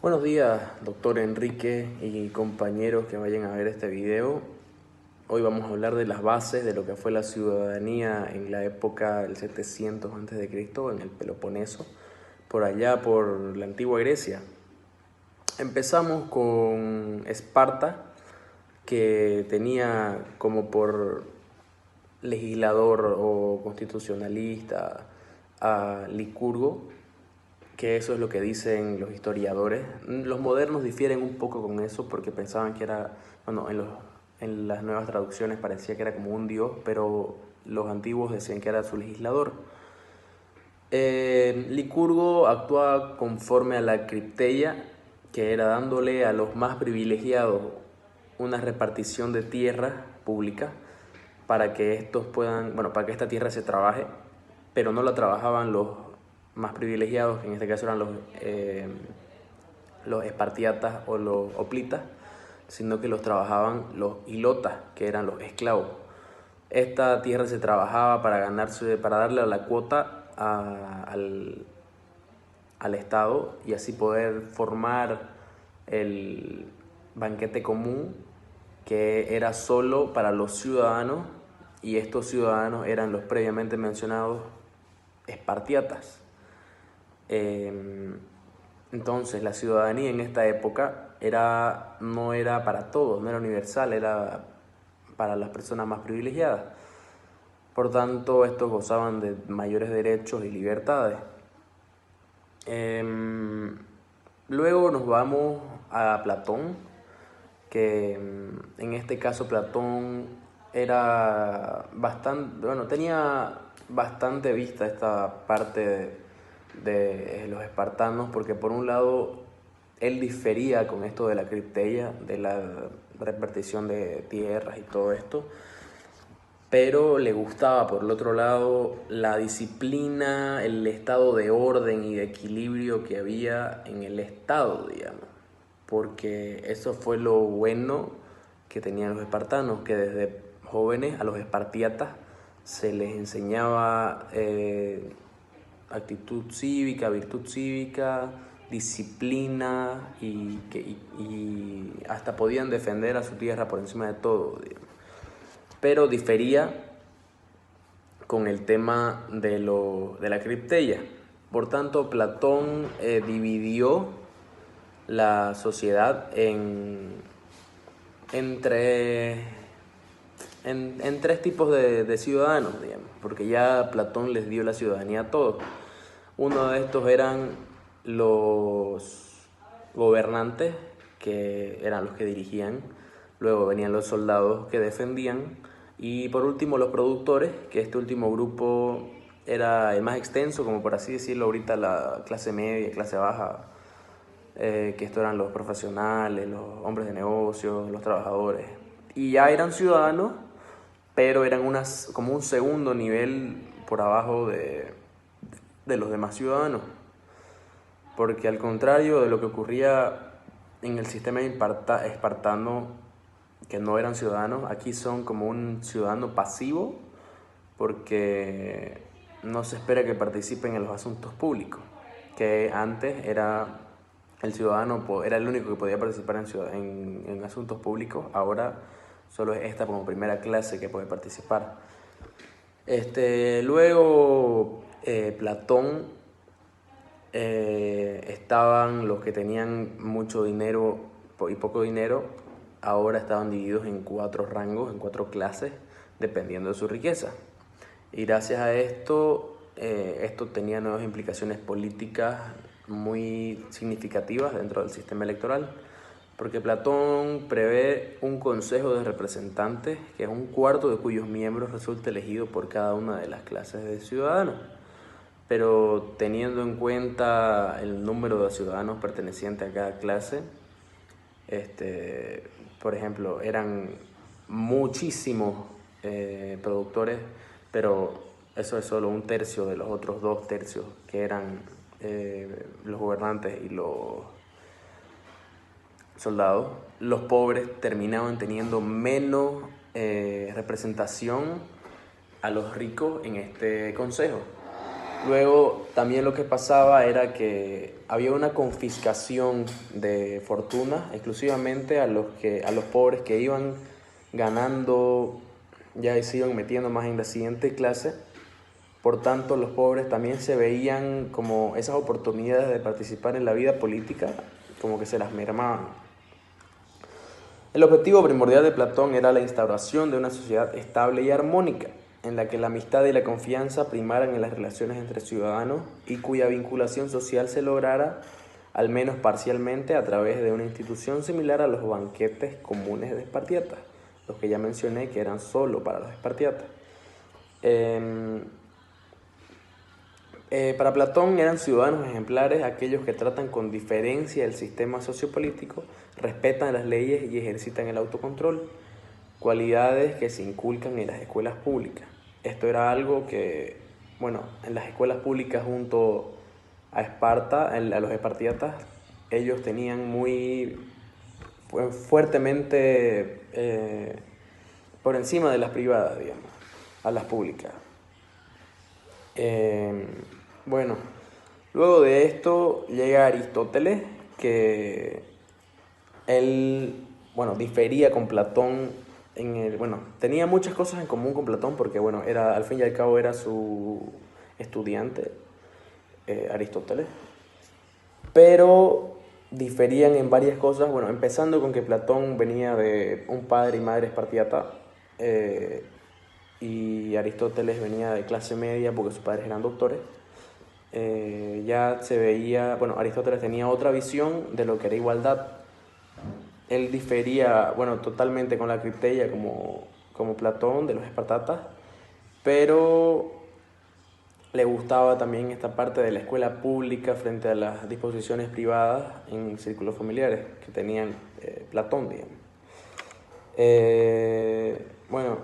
Buenos días, doctor Enrique y compañeros que vayan a ver este video. Hoy vamos a hablar de las bases de lo que fue la ciudadanía en la época del 700 a.C., en el Peloponeso, por allá por la antigua Grecia. Empezamos con Esparta, que tenía como por legislador o constitucionalista a Licurgo, que eso es lo que dicen los historiadores. Los modernos difieren un poco con eso porque pensaban que era, bueno, en las nuevas traducciones parecía que era como un dios, pero los antiguos decían que era su legislador. Licurgo actuaba conforme a la cripteia, que era dándole a los más privilegiados una repartición de tierra pública para que estos puedan, bueno, para que esta tierra se trabaje, pero no la trabajaban los más privilegiados, que en este caso eran los espartiatas o los hoplitas, sino que los trabajaban los hilotas, que eran los esclavos. Esta tierra se trabajaba para ganarse, para darle la cuota al Estado y así poder formar el banquete común, que era solo para los ciudadanos, y estos ciudadanos eran los previamente mencionados espartiatas. Entonces la ciudadanía en esta época no era para todos, no era universal, era para las personas más privilegiadas. Por tanto, estos gozaban de mayores derechos y libertades. Luego nos vamos a Platón, que en este caso Platón era tenía bastante vista esta parte de los espartanos, porque por un lado él difería con esto de la cripteia, de la repartición de tierras y todo esto, pero le gustaba por el otro lado la disciplina, el estado de orden y de equilibrio que había en el estado, digamos, porque eso fue lo bueno que tenían los espartanos, que desde jóvenes a los espartiatas se les enseñaba actitud cívica, virtud cívica, disciplina y hasta podían defender a su tierra por encima de todo, digamos. Pero difería con el tema de la cripteia. Por tanto, Platón dividió la sociedad en tres tipos de ciudadanos, digamos, porque ya Platón les dio la ciudadanía a todos. Uno de estos eran los gobernantes, que eran los que dirigían. Luego venían los soldados, que defendían. Y por último los productores, que este último grupo era el más extenso, como por así decirlo ahorita la clase media, clase baja, que estos eran los profesionales, los hombres de negocios, los trabajadores. Y ya eran ciudadanos, pero eran como un segundo nivel por abajo de los demás ciudadanos. Porque al contrario de lo que ocurría en el sistema espartano, que no eran ciudadanos, aquí son como un ciudadano pasivo, porque no se espera que participen en los asuntos públicos, que antes era el ciudadano, era el único que podía participar en asuntos públicos. Ahora solo es esta como primera clase que puede participar. Luego Platón, estaban los que tenían mucho dinero y poco dinero. Ahora estaban divididos en 4 rangos, en 4 clases, dependiendo de su riqueza. Y gracias a esto, esto tenía nuevas implicaciones políticas muy significativas dentro del sistema electoral, porque Platón prevé un consejo de representantes, que es un cuarto de cuyos miembros resulta elegido por cada una de las clases de ciudadanos. Pero teniendo en cuenta el número de ciudadanos pertenecientes a cada clase, por ejemplo, eran muchísimos productores, pero eso es solo 1/3 de los otros 2/3, que eran los gobernantes y los soldados. Los pobres terminaban teniendo menos representación a los ricos en este consejo. Luego también lo que pasaba era que había una confiscación de fortuna exclusivamente a los pobres que iban ganando, ya se iban metiendo más en la siguiente clase. Por tanto, los pobres también se veían como esas oportunidades de participar en la vida política, como que se las mermaban. El objetivo primordial de Platón era la instauración de una sociedad estable y armónica, en la que la amistad y la confianza primaran en las relaciones entre ciudadanos y cuya vinculación social se lograra, al menos parcialmente, a través de una institución similar a los banquetes comunes de Espartiata, los que ya mencioné que eran solo para los espartiatas. Para Platón eran ciudadanos ejemplares aquellos que tratan con diferencia el sistema sociopolítico, respetan las leyes y ejercitan el autocontrol, cualidades que se inculcan en las escuelas públicas. Esto era algo que, bueno, en las escuelas públicas junto a Esparta, a los espartiatas, ellos tenían muy fuertemente por encima de las privadas, digamos, a las públicas. Bueno, luego de esto llega Aristóteles, que él, bueno, difería con Platón tenía muchas cosas en común con Platón porque, bueno, al fin y al cabo era su estudiante, Aristóteles, pero diferían en varias cosas, bueno, empezando con que Platón venía de un padre y madre espartiata, y Aristóteles venía de clase media porque sus padres eran doctores. Ya se veía, bueno, Aristóteles tenía otra visión de lo que era igualdad. Él difería, bueno, totalmente con la Criteia como Platón de los espartatas, pero le gustaba también esta parte de la escuela pública frente a las disposiciones privadas en círculos familiares que tenían Platón, digamos. Bueno,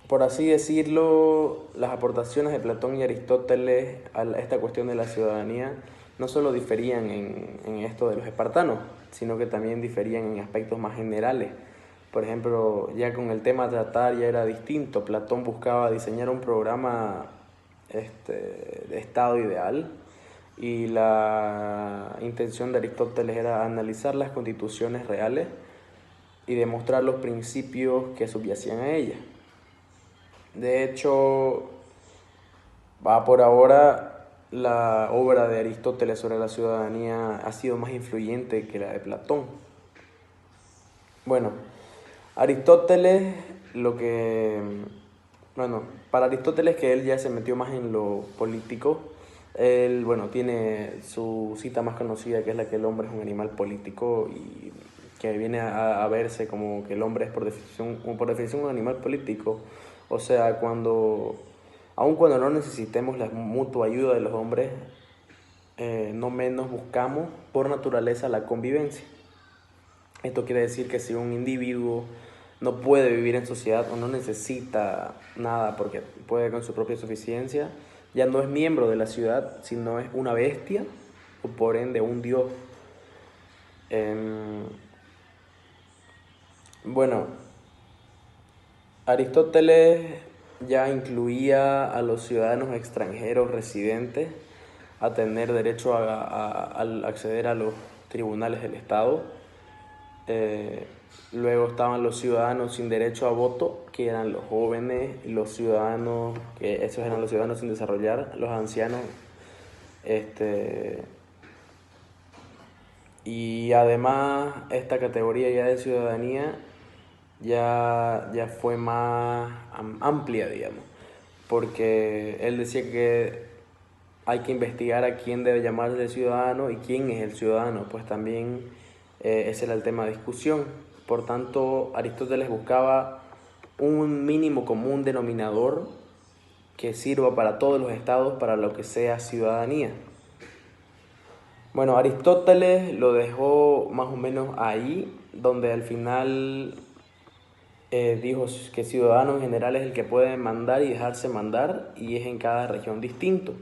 por así decirlo, las aportaciones de Platón y Aristóteles a esta cuestión de la ciudadanía no solo diferían en esto de los espartanos, sino que también diferían en aspectos más generales. Por ejemplo, ya con el tema a tratar ya era distinto. Platón buscaba diseñar un programa de estado ideal, y la intención de Aristóteles era analizar las constituciones reales y demostrar los principios que subyacían a ellas. De hecho, por ahora la obra de Aristóteles sobre la ciudadanía ha sido más influyente que la de Platón. Bueno, Aristóteles, para Aristóteles, que él ya se metió más en lo político, él, bueno, tiene su cita más conocida, que es la que el hombre es un animal político, y que viene a verse como que el hombre es por definición un animal político. O sea, aun cuando no necesitemos la mutua ayuda de los hombres, no menos buscamos por naturaleza la convivencia. Esto quiere decir que si un individuo no puede vivir en sociedad o no necesita nada porque puede con su propia suficiencia, ya no es miembro de la ciudad, sino es una bestia o por ende un dios. Bueno, Aristóteles ya incluía a los ciudadanos extranjeros residentes a tener derecho a acceder a los tribunales del Estado. Luego estaban los ciudadanos sin derecho a voto, que eran los jóvenes, esos eran los ciudadanos sin desarrollar, los ancianos. Y además esta categoría ya de ciudadanía ya fue más amplia, digamos, porque él decía que hay que investigar a quién debe llamarse ciudadano y quién es el ciudadano, pues también ese era el tema de discusión. Por tanto, Aristóteles buscaba un mínimo común denominador que sirva para todos los estados para lo que sea ciudadanía. Bueno, Aristóteles lo dejó más o menos ahí, donde al final dijo que ciudadano en general es el que puede mandar y dejarse mandar, y es en cada región distinto.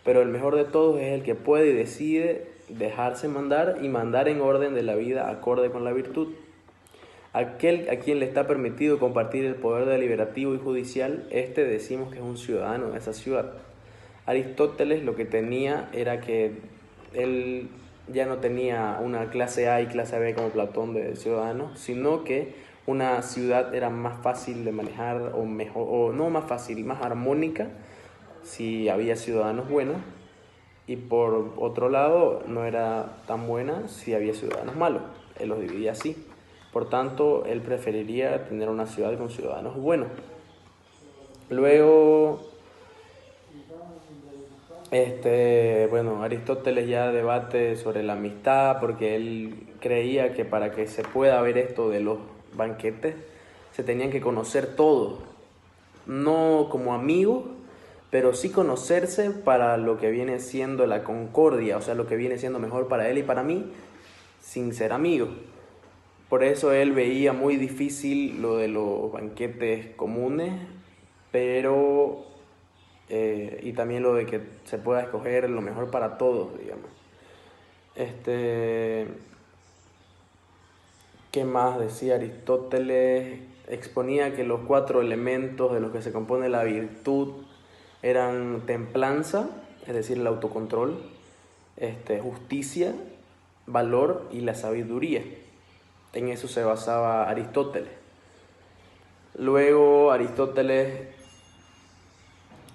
Pero el mejor de todos es el que puede y decide dejarse mandar y mandar en orden de la vida acorde con la virtud. Aquel a quien le está permitido compartir el poder deliberativo y judicial, decimos que es un ciudadano de esa ciudad. Aristóteles lo que tenía era que él ya no tenía una clase A y clase B como Platón de ciudadanos, sino que una ciudad era más fácil de manejar o mejor, o no más fácil, más armónica si había ciudadanos buenos, y por otro lado no era tan buena si había ciudadanos malos. Él los dividía así. Por tanto, él preferiría tener una ciudad con ciudadanos buenos. Luego, bueno, Aristóteles ya debate sobre la amistad porque él creía que para que se pueda ver esto de los banquetes se tenían que conocer todos, no como amigos, pero sí conocerse para lo que viene siendo la concordia, o sea, lo que viene siendo mejor para él y para mí, sin ser amigos. Por eso él veía muy difícil lo de los banquetes comunes, pero y también lo de que se pueda escoger lo mejor para todos, digamos. ¿Qué más decía Aristóteles? Exponía que los 4 elementos de los que se compone la virtud eran templanza, es decir, el autocontrol, justicia, valor y la sabiduría. En eso se basaba Aristóteles. Luego Aristóteles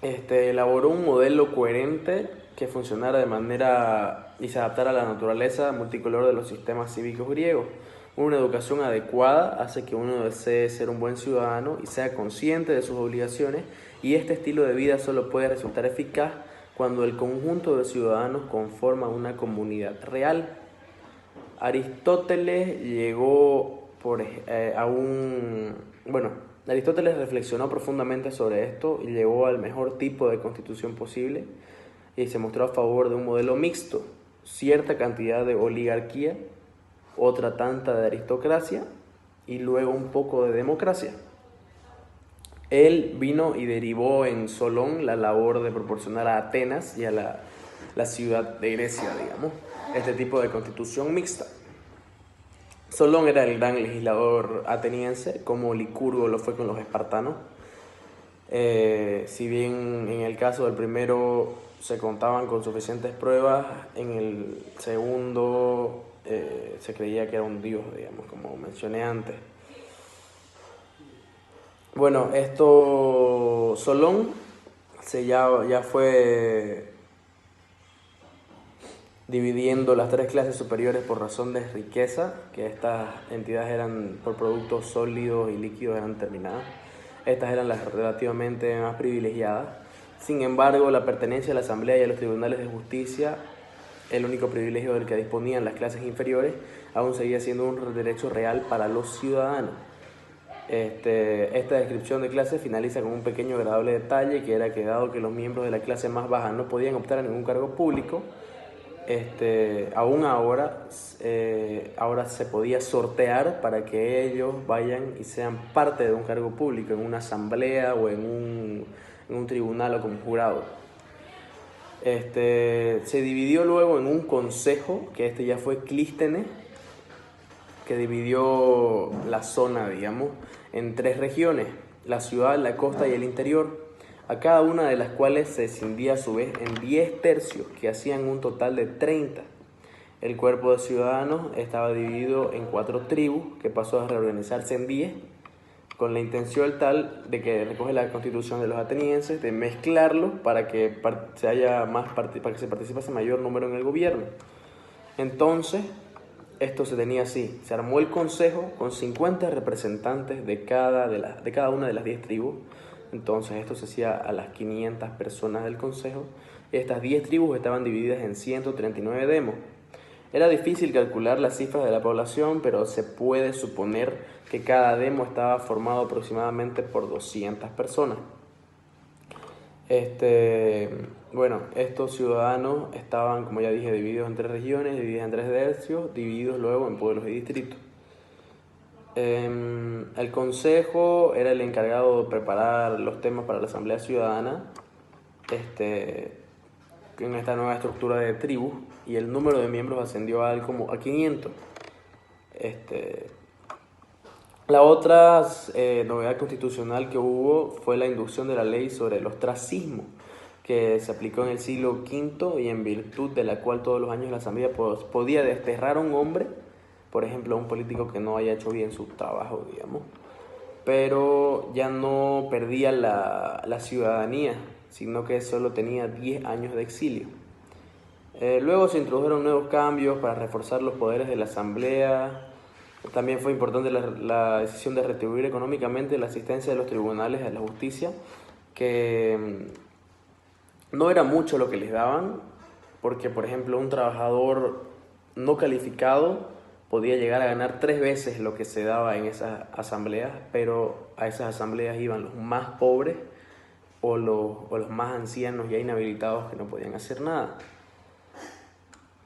elaboró un modelo coherente que funcionara de manera y se adaptara a la naturaleza multicolor de los sistemas cívicos griegos. Una educación adecuada hace que uno desee ser un buen ciudadano y sea consciente de sus obligaciones, y este estilo de vida solo puede resultar eficaz cuando el conjunto de ciudadanos conforma una comunidad real. Aristóteles llegó Aristóteles reflexionó profundamente sobre esto y llegó al mejor tipo de constitución posible, y se mostró a favor de un modelo mixto, cierta cantidad de oligarquía, otra tanta de aristocracia y luego un poco de democracia. Él vino y derivó en Solón la labor de proporcionar a Atenas y a la ciudad de Grecia, digamos, este tipo de constitución mixta. Solón era el gran legislador ateniense, como Licurgo lo fue con los espartanos. Si bien en el caso del primero se contaban con suficientes pruebas, en el segundo se creía que era un dios, digamos, como mencioné antes. Bueno, Solón ya fue dividiendo las 3 clases superiores por razón de riqueza, que estas entidades eran por productos sólidos y líquidos, eran terminadas. Estas eran las relativamente más privilegiadas. Sin embargo, la pertenencia a la Asamblea y a los tribunales de justicia, el único privilegio del que disponían las clases inferiores, aún seguía siendo un derecho real para los ciudadanos. Esta descripción de clase finaliza con un pequeño agradable detalle, que era que dado que los miembros de la clase más baja no podían optar a ningún cargo público, aún ahora se podía sortear para que ellos vayan y sean parte de un cargo público, en una asamblea o en un tribunal o como jurado. Se dividió luego en un consejo, que ya fue Clístenes, que dividió la zona, digamos, en 3 regiones: la ciudad, la costa y el interior, a cada una de las cuales se escindía a su vez en 10 tercios, que hacían un total de 30. El cuerpo de ciudadanos estaba dividido en 4 tribus, que pasó a reorganizarse en 10, con la intención tal de que recoge la constitución de los atenienses, de mezclarlos para que se participase mayor número en el gobierno. Entonces, esto se tenía así: se armó el consejo con 50 representantes de cada una de las 10 tribus. Entonces esto se hacía a las 500 personas del consejo, y estas 10 tribus estaban divididas en 139 demos. Era difícil calcular las cifras de la población, pero se puede suponer que cada demo estaba formado aproximadamente por 200 personas. Estos ciudadanos estaban, como ya dije, divididos en 3 regiones, divididos en 3 tercios, divididos luego en pueblos y distritos. El consejo era el encargado de preparar los temas para la asamblea ciudadana en esta nueva estructura de tribus, y el número de miembros ascendió a 500. La otra novedad constitucional que hubo fue la inducción de la ley sobre el ostracismo, que se aplicó en el siglo V y en virtud de la cual todos los años la Asamblea podía desterrar a un hombre, por ejemplo, a un político que no haya hecho bien su trabajo, digamos, pero ya no perdía la ciudadanía, sino que solo tenía 10 años de exilio. Luego se introdujeron nuevos cambios para reforzar los poderes de la Asamblea. También fue importante la decisión de retribuir económicamente la asistencia de los tribunales a la justicia, que no era mucho lo que les daban, porque por ejemplo un trabajador no calificado podía llegar a ganar 3 veces lo que se daba en esas asambleas, pero a esas asambleas iban los más pobres o los más ancianos ya inhabilitados que no podían hacer nada.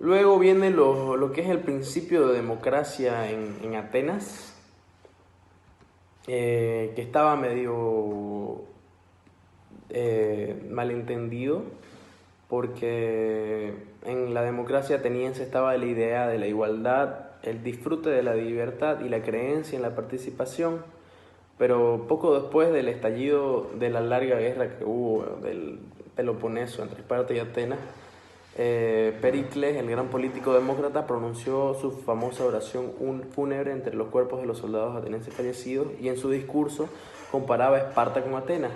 Luego viene lo que es el principio de democracia en Atenas, que estaba medio malentendido, porque en la democracia ateniense estaba la idea de la igualdad, el disfrute de la libertad y la creencia en la participación, pero poco después del estallido de la larga guerra que hubo del Peloponeso entre Esparta y Atenas, Pericles, el gran político demócrata, pronunció su famosa oración fúnebre entre los cuerpos de los soldados atenienses fallecidos, y en su discurso comparaba a Esparta con Atenas,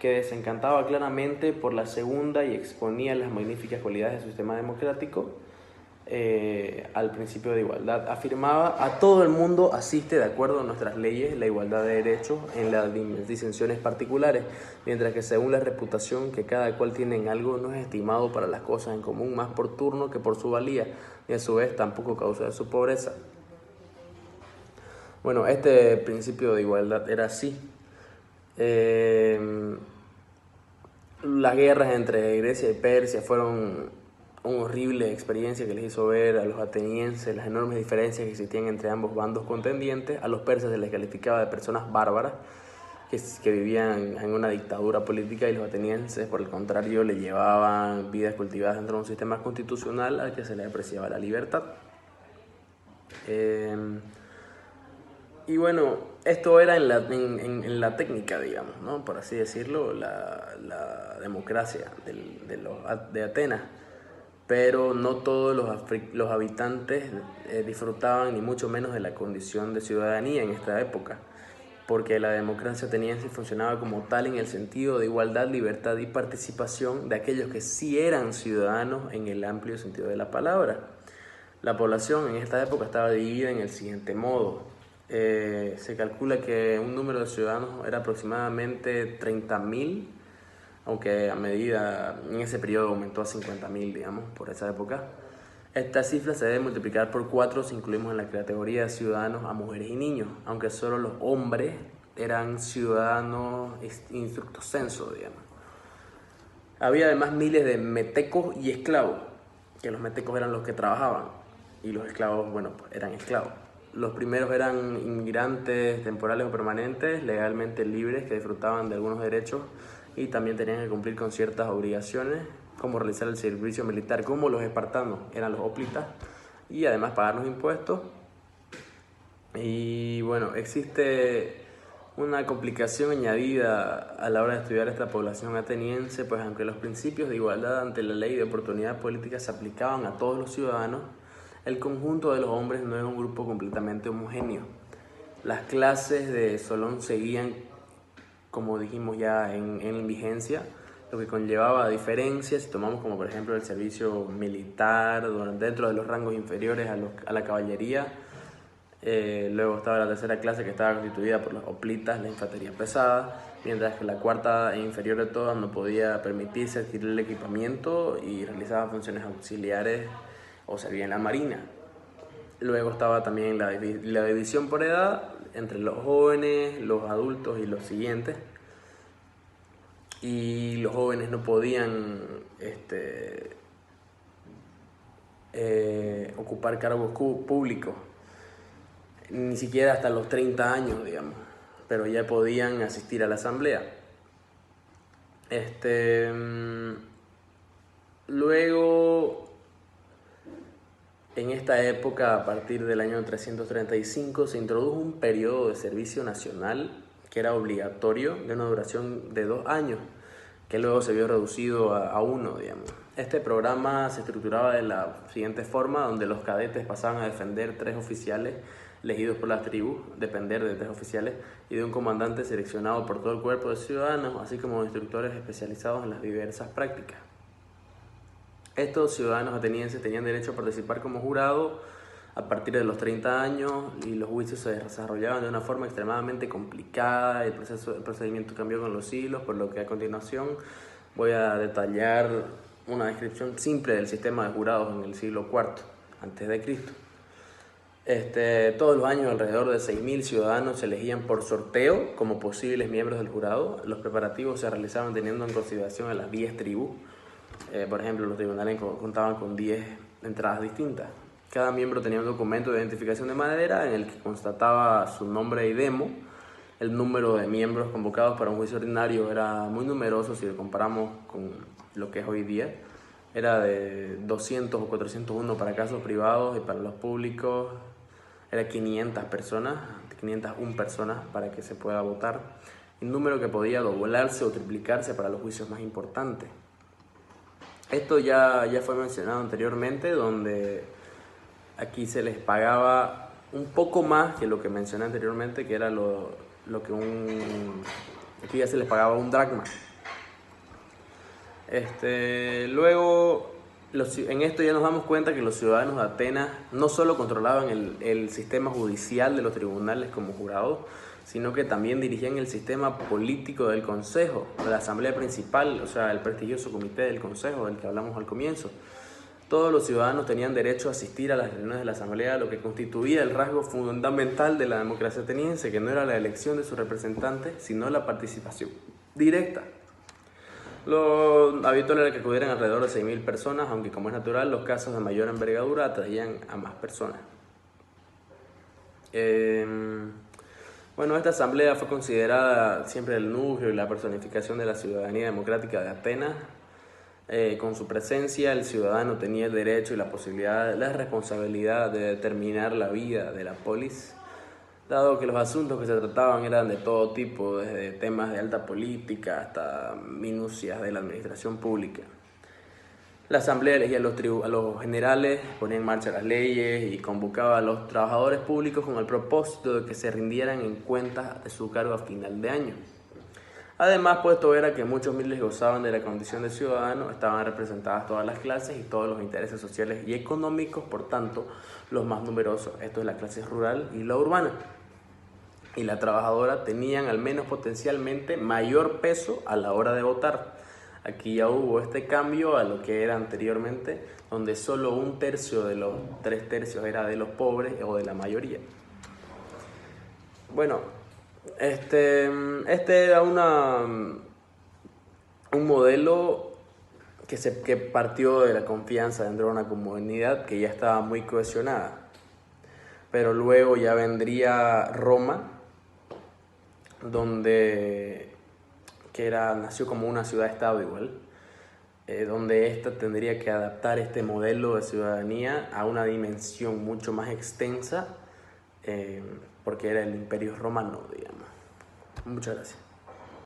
que desencantaba claramente por la segunda y exponía las magníficas cualidades del sistema democrático al principio de igualdad. Afirmaba: a todo el mundo asiste, de acuerdo a nuestras leyes, la igualdad de derechos en las disensiones particulares, mientras que según la reputación que cada cual tiene en algo, no es estimado para las cosas en común más por turno que por su valía, y a su vez tampoco causa de su pobreza. Bueno, este principio de igualdad era así. Las guerras entre Grecia y Persia fueron una horrible experiencia que les hizo ver a los atenienses las enormes diferencias que existían entre ambos bandos contendientes. A los persas se les calificaba de personas bárbaras que vivían en una dictadura política, y los atenienses, por el contrario, le llevaban vidas cultivadas dentro de un sistema constitucional al que se les apreciaba la libertad. Y bueno, esto era en la técnica, digamos, ¿no? Por así decirlo, la democracia de Atenas. Pero no todos los habitantes disfrutaban ni mucho menos de la condición de ciudadanía en esta época, porque la democracia ateniense funcionaba como tal en el sentido de igualdad, libertad y participación de aquellos que sí eran ciudadanos en el amplio sentido de la palabra. La población en esta época estaba dividida en el siguiente modo. Se calcula que un número de ciudadanos era aproximadamente 30.000, aunque en ese periodo aumentó a 50.000, digamos, por esa época. Esta cifra se debe multiplicar por 4 si incluimos en la categoría de ciudadanos a mujeres y niños, aunque solo los hombres eran ciudadanos instructo sensu, digamos. Había además miles de metecos y esclavos, que los metecos eran los que trabajaban y los esclavos, bueno, pues eran esclavos. Los primeros eran inmigrantes temporales o permanentes, legalmente libres, que disfrutaban de algunos derechos y también tenían que cumplir con ciertas obligaciones, como realizar el servicio militar, como los espartanos eran los hoplitas, y además pagar los impuestos. Y bueno, existe una complicación añadida a la hora de estudiar esta población ateniense, pues aunque los principios de igualdad ante la ley de oportunidad política se aplicaban a todos los ciudadanos, el conjunto de los hombres no era un grupo completamente homogéneo. Las clases de Solón seguían, como dijimos ya, en vigencia, lo que conllevaba diferencias. Si tomamos como por ejemplo el servicio militar dentro de los rangos inferiores a la caballería, luego estaba la tercera clase, que estaba constituida por los hoplitas, la infantería pesada, mientras que la cuarta e inferior de todas no podía permitirse adquirir el equipamiento y realizaba funciones auxiliares o servía en la marina. Luego estaba también la división por edad entre los jóvenes, los adultos y los siguientes. Y los jóvenes no podían ocupar cargos públicos, ni siquiera hasta los 30 años, digamos, pero ya podían asistir a la asamblea. Luego, en esta época, a partir del año 335, se introdujo un periodo de servicio nacional que era obligatorio, de una duración de 2 años, que luego se vio reducido a uno, digamos. Este programa se estructuraba de la siguiente forma, donde los cadetes pasaban a defender 3 oficiales elegidos por las tribus, depender de 3 oficiales y de un comandante seleccionado por todo el cuerpo de ciudadanos, así como instructores especializados en las diversas prácticas. Estos ciudadanos atenienses tenían derecho a participar como jurado a partir de los 30 años y los juicios se desarrollaban de una forma extremadamente complicada. El procedimiento cambió con los siglos, por lo que a continuación voy a detallar una descripción simple del sistema de jurados en el siglo IV a.C. Todos los años alrededor de 6.000 ciudadanos se elegían por sorteo como posibles miembros del jurado. Los preparativos se realizaban teniendo en consideración a las 10 tribus. Por ejemplo, los tribunales contaban con 10 entradas distintas. Cada miembro tenía un documento de identificación de madera en el que constataba su nombre y demo. El número de miembros convocados para un juicio ordinario era muy numeroso si lo comparamos con lo que es hoy día. Era de 200 o 401 para casos privados y para los públicos era 501 personas para que se pueda votar. Un número que podía doblarse o triplicarse para los juicios más importantes. Esto ya fue mencionado anteriormente, donde aquí se les pagaba un poco más que lo que mencioné anteriormente, que era lo que aquí ya se les pagaba un dracma. Luego, en esto ya nos damos cuenta que los ciudadanos de Atenas no solo controlaban el sistema judicial de los tribunales como jurados, sino que también dirigían el sistema político del Consejo, de la Asamblea Principal, o sea, el prestigioso Comité del Consejo del que hablamos al comienzo. Todos los ciudadanos tenían derecho a asistir a las reuniones de la Asamblea, lo que constituía el rasgo fundamental de la democracia ateniense, que no era la elección de sus representantes, sino la participación directa. Lo habitual era que acudieran alrededor de 6.000 personas, aunque como es natural, los casos de mayor envergadura atraían a más personas. Bueno, esta asamblea fue considerada siempre el núcleo y la personificación de la ciudadanía democrática de Atenas. Con su presencia, el ciudadano tenía el derecho y la posibilidad, la responsabilidad de determinar la vida de la polis, dado que los asuntos que se trataban eran de todo tipo, desde temas de alta política hasta minucias de la administración pública. La asamblea elegía a los generales, ponía en marcha las leyes y convocaba a los trabajadores públicos con el propósito de que se rindieran en cuentas de su cargo a final de año. Además, puesto era que muchos miles gozaban de la condición de ciudadano, estaban representadas todas las clases y todos los intereses sociales y económicos, por tanto, los más numerosos, esto es la clase rural y la urbana, y la trabajadora, tenían al menos potencialmente mayor peso a la hora de votar. Aquí ya hubo este cambio a lo que era anteriormente, donde solo 1/3 de los 3/3 era de los pobres o de la mayoría. Bueno, este era un modelo que partió de la confianza dentro de una comunidad que ya estaba muy cohesionada. Pero luego ya vendría Roma, nació como una ciudad-estado igual, donde ésta tendría que adaptar este modelo de ciudadanía a una dimensión mucho más extensa, porque era el Imperio Romano, digamos. Muchas gracias.